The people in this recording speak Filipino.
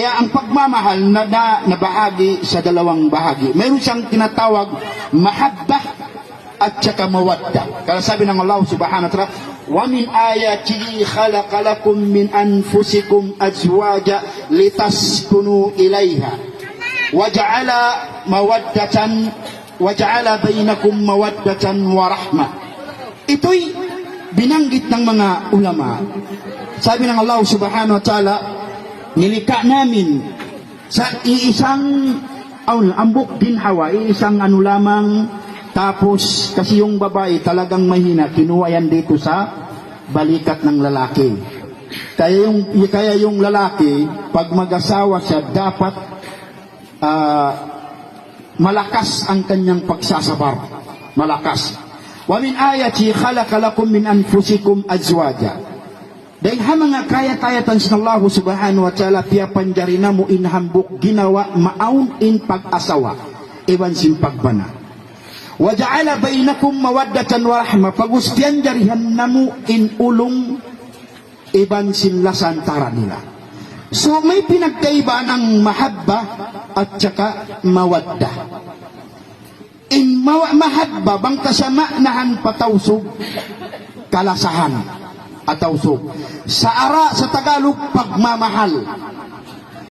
Kaya ang pagmamahal na bahagi sa dalawang bahagi. Mayroon siyang tinatawag mahabbah at saka mawadda. Kaya sabi ng Allah subhanahu wa ta'ala, wa min ayatihi khalaqa lakum min anfusikum azwaja litaskunu ilaiha wa ja'ala mawaddatan wa ja'ala bainakum mawaddatan wa rahmah. Ito'y binanggit ng mga ulama. Sabi ng Allah subhanahu wa ta'ala, nilikha namin sa iisang ambok ginhawa, iisang lamang. Tapos, kasi yung babae talagang mahina, kinuha yan dito sa balikat ng lalaki. Kaya yung lalaki, pag mag-asawa siya, dapat malakas ang kanyang pagsasabar. Malakas. Wa min ayati khalaqa lakum min anfusikum azwaja. Dahil mga kaya-kayatan sa Allah subhanahu wa ta'ala, piya panjari na mo inhambok ginawa maaun in pag-asawa. Iban sin pagbana. Wa ja'ala bainakum mawaddatan wa rahmah. Pagustian jarihan namu in ulong iban sinlasan tara nila. So may pinagkaiba ng mahabba at saka mawadda. In mahabba bang kasama nahan patawsog kalasahan at tawsog. Sa Tagalog pagmamahal.